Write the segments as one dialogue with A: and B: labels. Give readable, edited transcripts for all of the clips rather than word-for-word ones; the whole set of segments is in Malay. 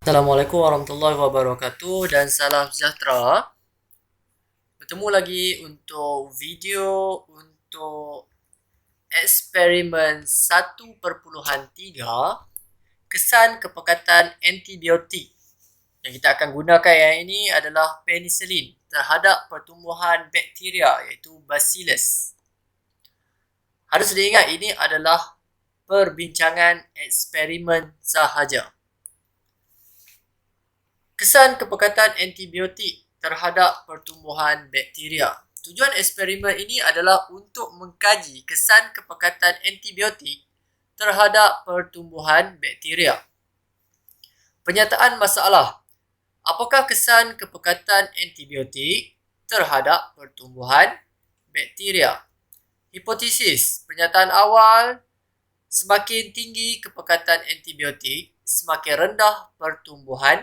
A: Assalamualaikum warahmatullahi wabarakatuh dan salam sejahtera. Bertemu lagi untuk video untuk eksperimen 1.3 kesan kepekatan antibiotik. Yang kita akan gunakan yang ini adalah penicillin terhadap pertumbuhan bakteria iaitu Bacillus. Harus diingat ini adalah perbincangan eksperimen sahaja. Kesan kepekatan antibiotik terhadap pertumbuhan bakteria. Tujuan eksperimen ini adalah untuk mengkaji kesan kepekatan antibiotik terhadap pertumbuhan bakteria. Penyataan masalah. Apakah kesan kepekatan antibiotik terhadap pertumbuhan bakteria? Hipotesis. Pernyataan awal, semakin tinggi kepekatan antibiotik, semakin rendah pertumbuhan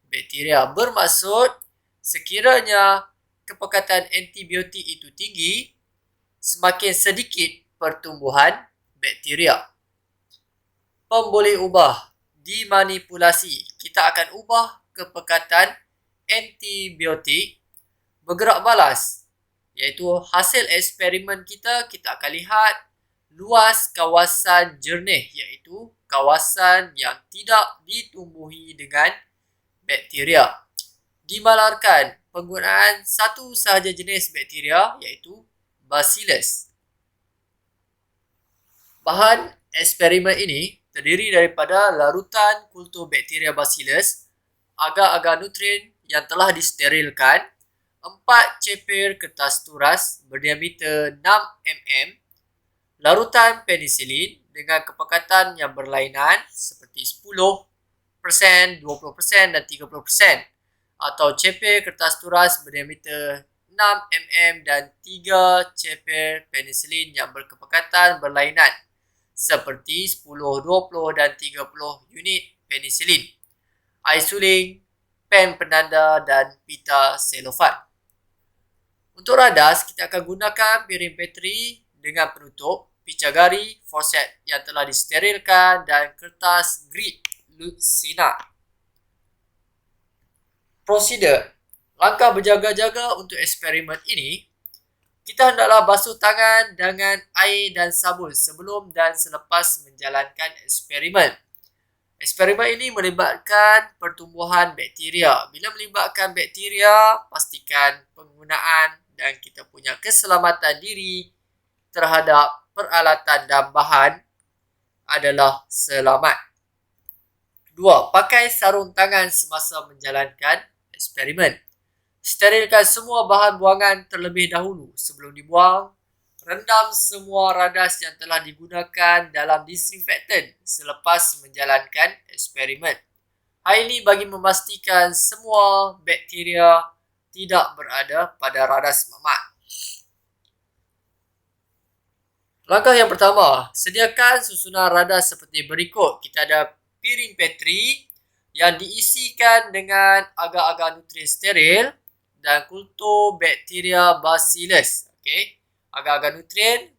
A: bakteria. Bermaksud, sekiranya kepekatan antibiotik itu tinggi, semakin sedikit pertumbuhan bakteria. Pemboleh ubah, dimanipulasi. Kita akan ubah kepekatan antibiotik bergerak balas, iaitu hasil eksperimen kita akan lihat luas kawasan jernih, iaitu kawasan yang tidak ditumbuhi dengan bakteria. Dimalarkan penggunaan satu sahaja jenis bakteria iaitu Bacillus. Bahan eksperimen ini terdiri daripada larutan kultur bakteria Bacillus, agar-agar nutrien yang telah disterilkan, 4 ceper kertas turas berdiameter 6 mm, larutan penicillin dengan kepekatan yang berlainan seperti 10%, 20% dan 30%, atau ceper kertas turas berdiameter 6 mm dan 3 ceper penicillin yang berkepekatan berlainan seperti 10, 20 dan 30 unit penicillin, air suling, pen penanda dan pita selofan. Untuk radas, kita akan gunakan piring petri dengan penutup, picagari, forset yang telah disterilkan dan kertas grid Lucina. Prosedur. Langkah berjaga-jaga untuk eksperimen ini, kita hendaklah basuh tangan dengan air dan sabun sebelum dan selepas menjalankan eksperimen. Eksperimen ini melibatkan pertumbuhan bakteria. Bila melibatkan bakteria, pastikan penggunaan dan kita punya keselamatan diri terhadap peralatan dan bahan adalah selamat. 2. Pakai sarung tangan semasa menjalankan eksperimen. Sterilkan semua bahan buangan terlebih dahulu sebelum dibuang. Rendam semua radas yang telah digunakan dalam disinfektan selepas menjalankan eksperimen. Hal ini bagi memastikan semua bakteria tidak berada pada radas mamat. Langkah yang pertama, sediakan susunan radas seperti berikut. Kita ada piring petri yang diisikan dengan agar-agar nutrien steril dan kultur bakteria Bacillus. Okey, agar-agar nutrien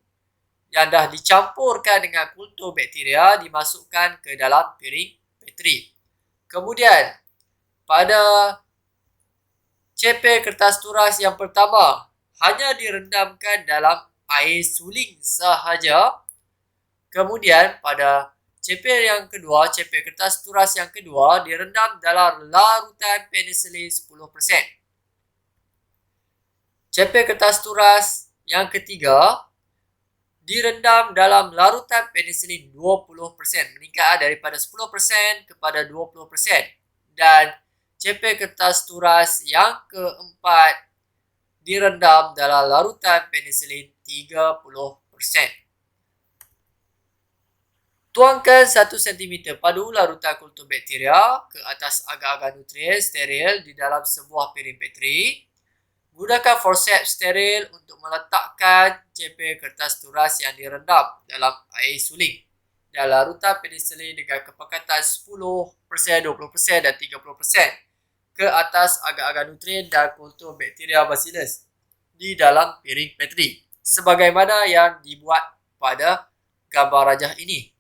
A: yang dah dicampurkan dengan kultur bakteria dimasukkan ke dalam piring petri. Kemudian, pada ceper kertas turas yang pertama, hanya direndamkan dalam air suling sahaja. Kemudian, pada ceper yang kedua, ceper kertas turas yang kedua direndam dalam larutan penicillin 10%. Ceper kertas turas yang ketiga direndam dalam larutan penicillin 20%, meningkat daripada 10% kepada 20%. Dan ceper kertas turas yang keempat direndam dalam larutan penicillin 30%. Tuangkan 1 cm padu larutan kultur bakteria ke atas agar-agar nutrien steril di dalam sebuah piring petri. Gunakan forceps steril untuk meletakkan ceper kertas turas yang direndam dalam air suling dan larutan penicillin dengan kepekatan 10%, 20% dan 30% ke atas agar-agar nutrien dan kultur bakteria Bacillus di dalam piring petri, sebagaimana yang dibuat pada gambar rajah ini.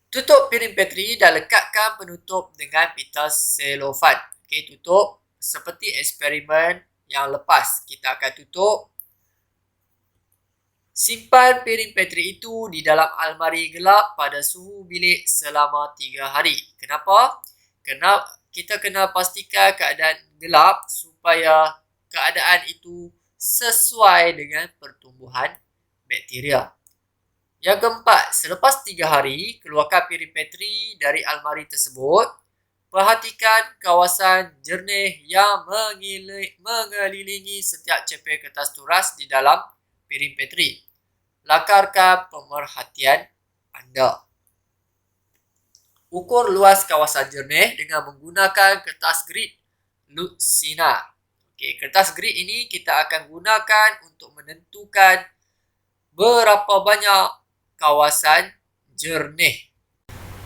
A: Tutup piring petri dan lekatkan penutup dengan pita selofan. Okey, tutup seperti eksperimen yang lepas. Kita akan tutup. Simpan piring petri itu di dalam almari gelap pada suhu bilik selama 3 hari. Kenapa? Kerana kita kena pastikan keadaan gelap supaya keadaan itu sesuai dengan pertumbuhan bakteria. Yang keempat, selepas 3 hari, keluarkan piring petri dari almari tersebut. Perhatikan kawasan jernih yang mengelilingi setiap ceper kertas turas di dalam piring petri. Lakarkan pemerhatian anda. Ukur luas kawasan jernih dengan menggunakan kertas grid Luxina. Okey, kertas grid ini kita akan gunakan untuk menentukan berapa banyak kawasan jernih.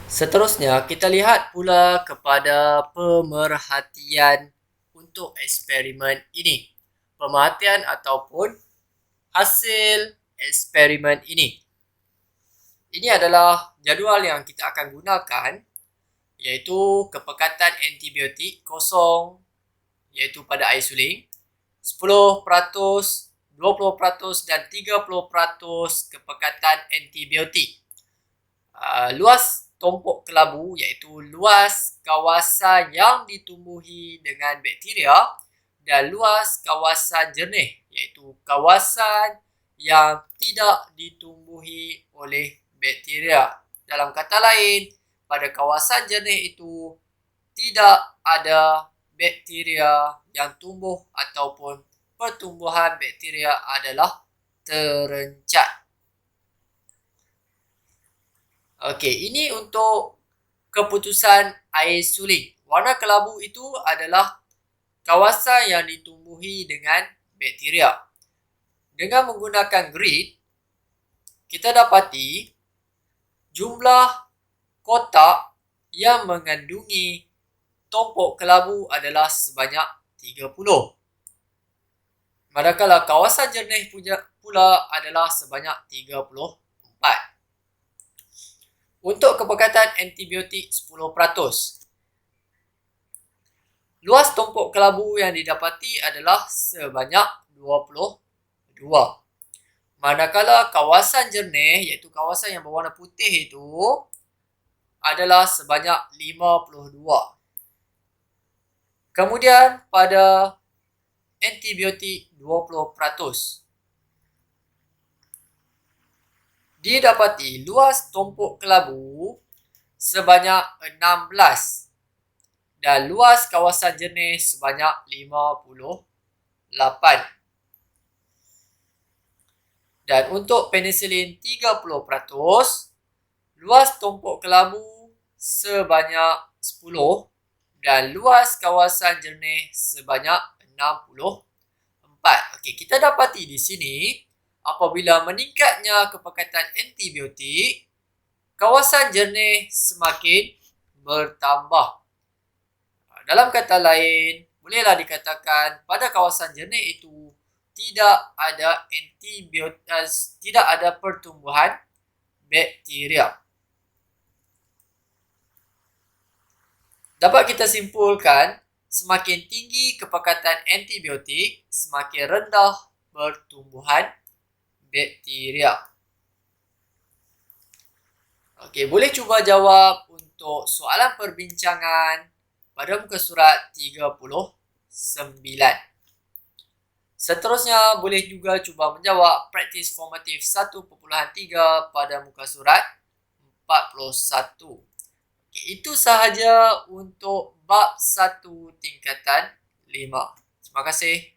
A: Seterusnya, kita lihat pula kepada pemerhatian untuk eksperimen ini. Pemerhatian ataupun hasil eksperimen ini. Ini adalah jadual yang kita akan gunakan, iaitu kepekatan antibiotik kosong, iaitu pada air suling, 10%, 20% dan 30% kepekatan antibiotik. Luas tompok kelabu iaitu luas kawasan yang ditumbuhi dengan bakteria dan luas kawasan jernih iaitu kawasan yang tidak ditumbuhi oleh bakteria. Dalam kata lain, pada kawasan jernih itu tidak ada bakteria yang tumbuh ataupun pertumbuhan bakteria adalah terencat. Okey, ini untuk keputusan air suling. Warna kelabu itu adalah kawasan yang ditumbuhi dengan bakteria. Dengan menggunakan grid, kita dapati jumlah kotak yang mengandungi tompok kelabu adalah sebanyak 30. Manakala kawasan jernih pula adalah sebanyak 34. Untuk kepekatan antibiotik 10%. Luas tompok kelabu yang didapati adalah sebanyak 22. Manakala kawasan jernih, iaitu kawasan yang berwarna putih itu, adalah sebanyak 52. Kemudian pada antibiotik 20%. Didapati luas tompok kelabu sebanyak 16 dan luas kawasan jernih sebanyak 58. Dan untuk penisilin 30%, luas tompok kelabu sebanyak 10 dan luas kawasan jernih sebanyak 64. Okey, kita dapati di sini apabila meningkatnya kepekatan antibiotik, kawasan jernih semakin bertambah. Dalam kata lain, bolehlah dikatakan pada kawasan jernih itu tidak ada antibiotik, tidak ada pertumbuhan bakteria. Dapat kita simpulkan, semakin tinggi kepekatan antibiotik, semakin rendah pertumbuhan bakteria. Okey, boleh cuba jawab untuk soalan perbincangan pada muka surat 39. Seterusnya, boleh juga cuba menjawab praktis formatif 1.3 pada muka surat 41. Okey, itu sahaja untuk bab 1 tingkatan 5. Terima kasih.